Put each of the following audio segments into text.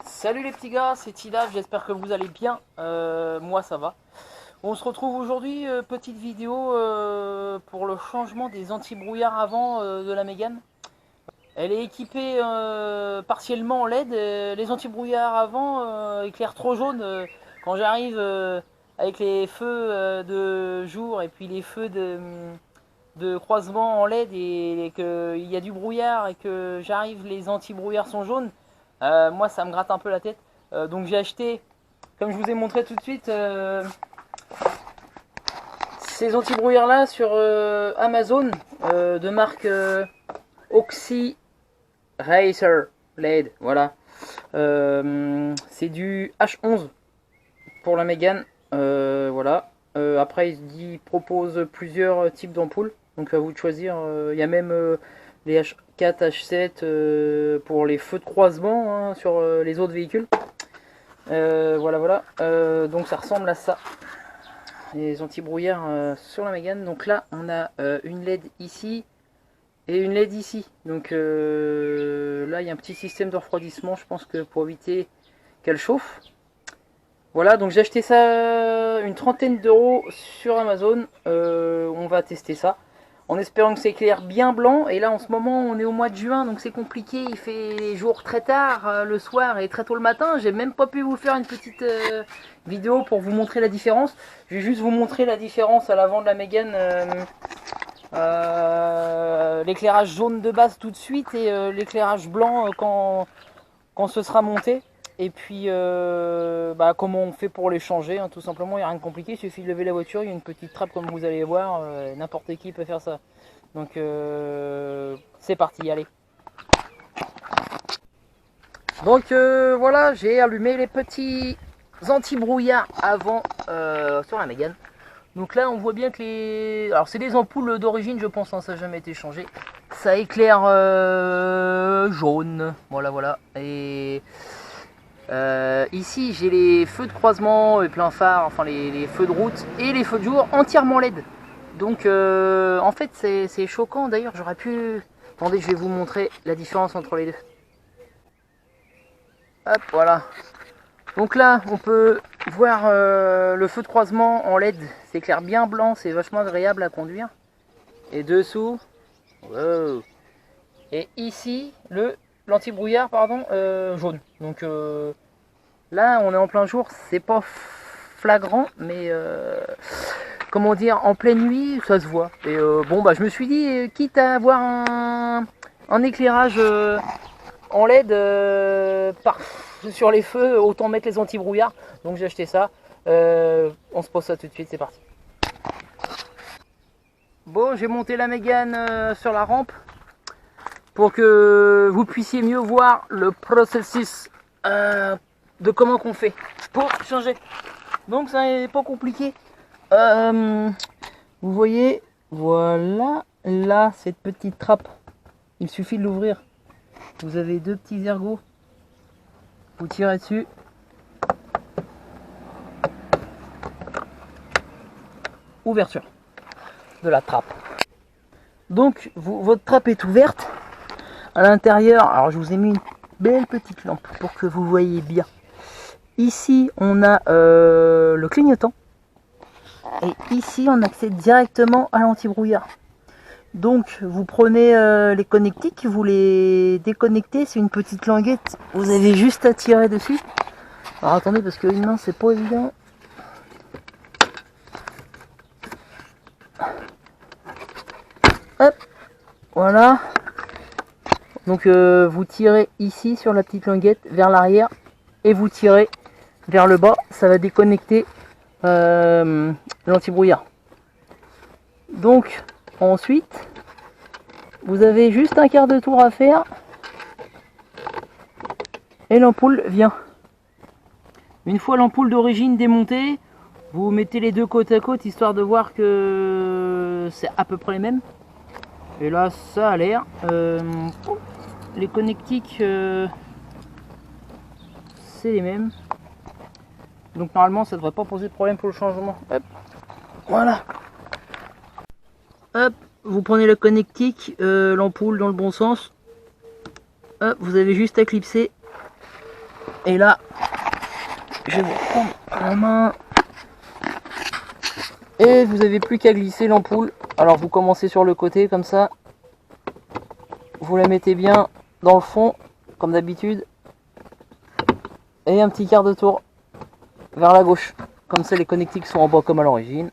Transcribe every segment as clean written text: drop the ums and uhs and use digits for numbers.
Salut les petits gars, c'est Tilaf, j'espère que vous allez bien, moi ça va. On se retrouve aujourd'hui, petite vidéo pour le changement des anti-brouillards avant de la Mégane. Elle est équipée partiellement en LED, les anti-brouillards avant éclairent trop jaune quand j'arrive avec les feux de jour et puis les feux de croisement en LED et qu'il y a du brouillard et que j'arrive, les anti-brouillards sont jaunes. Moi ça me gratte un peu la tête, donc j'ai acheté, comme je vous ai montré tout de suite, ces anti-brouillards là sur Amazon de marque Oxy Racer LED, voilà. C'est du H11 pour la Mégane, voilà. Après il propose plusieurs types d'ampoules, donc à vous de choisir. Il y a même les H4, H7 pour les feux de croisement hein, sur les autres véhicules. Voilà. Donc ça ressemble à ça. Les anti-brouillards sur la Mégane. Donc là, on a une LED ici et une LED ici. Donc là, il y a un petit système de refroidissement, je pense que pour éviter qu'elle chauffe. Voilà, donc j'ai acheté ça une trentaine d'euros sur Amazon. On va tester ça en espérant que c'est clair bien blanc. Et là en ce moment on est au mois de juin, donc c'est compliqué, il fait les jours très tard le soir et très tôt le matin. J'ai même pas pu vous faire une petite vidéo pour vous montrer la différence. Je vais juste vous montrer la différence à l'avant de la Mégane, l'éclairage jaune de base tout de suite et l'éclairage blanc quand ce sera monté. Et puis comment on fait pour les changer hein, tout simplement, il n'y a rien de compliqué, il suffit de lever la voiture, il y a une petite trappe comme vous allez voir, n'importe qui peut faire ça. Donc c'est parti, allez. Donc voilà, j'ai allumé les petits anti-brouillards avant sur la Mégane. Donc là on voit bien que les... Alors c'est des ampoules d'origine je pense, hein, ça n'a jamais été changé. Ça éclaire jaune, voilà. Et... ici j'ai les feux de croisement et plein phare, enfin les feux de route et les feux de jour entièrement LED. Donc en fait c'est choquant, d'ailleurs j'aurais pu... Attendez, je vais vous montrer la différence entre les deux. Hop, voilà. Donc là on peut voir le feu de croisement en LED, c'est clair bien blanc, c'est vachement agréable à conduire. Et dessous, wow. Et ici l'anti-brouillard pardon, jaune. Donc là on est en plein jour, c'est pas flagrant, mais comment dire, en pleine nuit ça se voit. Et je me suis dit, quitte à avoir un éclairage en LED sur les feux, autant mettre les anti-brouillards. Donc j'ai acheté ça. On se pose ça tout de suite, c'est parti. Bon, j'ai monté la Mégane sur la rampe pour que vous puissiez mieux voir le processus de comment qu'on fait pour changer. Donc ça n'est pas compliqué. Vous voyez, voilà, là cette petite trappe, il suffit de l'ouvrir. Vous avez deux petits ergots, vous tirez dessus. Ouverture de la trappe. Donc votre trappe est ouverte. À l'intérieur, alors je vous ai mis une belle petite lampe pour que vous voyez bien. Ici on a le clignotant et ici on accède directement à l'anti-brouillard. Donc vous prenez les connectiques, vous les déconnectez, c'est une petite languette, vous avez juste à tirer dessus. Alors attendez, parce qu'une main c'est pas évident. Hop, voilà. Donc vous tirez ici sur la petite languette vers l'arrière et vous tirez vers le bas, ça va déconnecter l'anti-brouillard. Donc ensuite vous avez juste un quart de tour à faire et l'ampoule vient. Une fois l'ampoule d'origine démontée, vous mettez les deux côte à côte histoire de voir que c'est à peu près les mêmes. Et là ça a l'air. Les connectiques c'est les mêmes. Donc normalement ça devrait pas poser de problème pour le changement. Hop. Voilà. Hop, vous prenez le connectique, l'ampoule dans le bon sens. Hop, vous avez juste à clipser. Et là, je vais vous prendre la main. Et vous avez plus qu'à glisser l'ampoule. Alors vous commencez sur le côté comme ça. Vous la mettez bien dans le fond, comme d'habitude. Et un petit quart de tour vers la gauche. Comme ça les connectiques sont en bas comme à l'origine.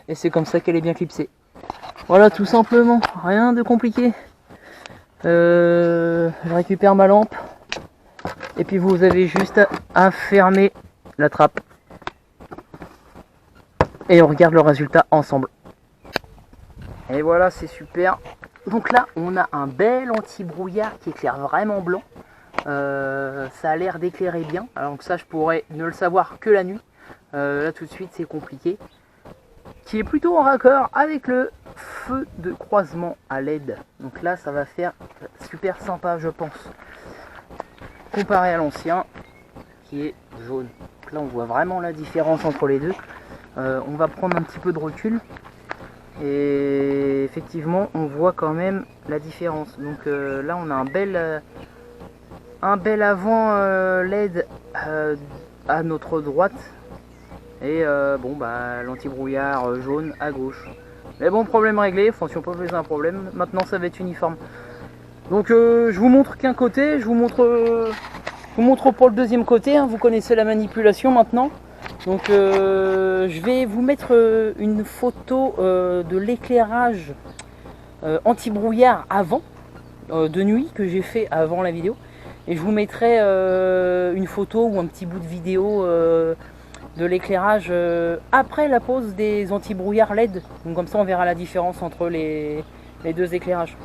Et c'est comme ça qu'elle est bien clipsée. Voilà, tout simplement, rien de compliqué. Je récupère ma lampe. Et puis vous avez juste à fermer la trappe. Et on regarde le résultat ensemble. Et voilà, c'est super. Donc là, on a un bel anti-brouillard qui éclaire vraiment blanc. Ça a l'air d'éclairer bien. Alors que ça, je pourrais ne le savoir que la nuit. Là, tout de suite, c'est compliqué. Qui est plutôt en raccord avec le feu de croisement à LED. Donc là, ça va faire super sympa, je pense. Comparé à l'ancien, qui est jaune. Donc là, on voit vraiment la différence entre les deux. On va prendre un petit peu de recul. Et effectivement, on voit quand même la différence. Donc là, on a un bel avant LED à notre droite. Et bon, bah, l'anti-brouillard jaune à gauche. Mais bon, problème réglé. Enfin, si on peut poser un problème, maintenant ça va être uniforme. Donc je vous montre qu'un côté, je vous montre pour le deuxième côté, hein. Vous connaissez la manipulation maintenant. Donc je vais vous mettre une photo de l'éclairage anti-brouillard avant, de nuit, que j'ai fait avant la vidéo. Et je vous mettrai une photo ou un petit bout de vidéo de l'éclairage après la pose des anti-brouillards LED. Donc comme ça on verra la différence entre les deux éclairages.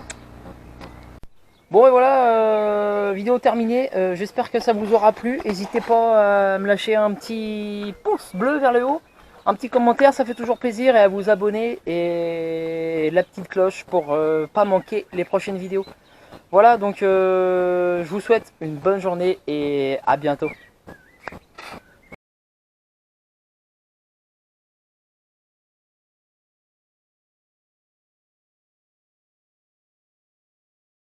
Bon et voilà, vidéo terminée. J'espère que ça vous aura plu. N'hésitez pas à me lâcher un petit pouce bleu vers le haut, un petit commentaire, ça fait toujours plaisir, et à vous abonner et la petite cloche pour pas manquer les prochaines vidéos. Voilà, donc je vous souhaite une bonne journée et à bientôt.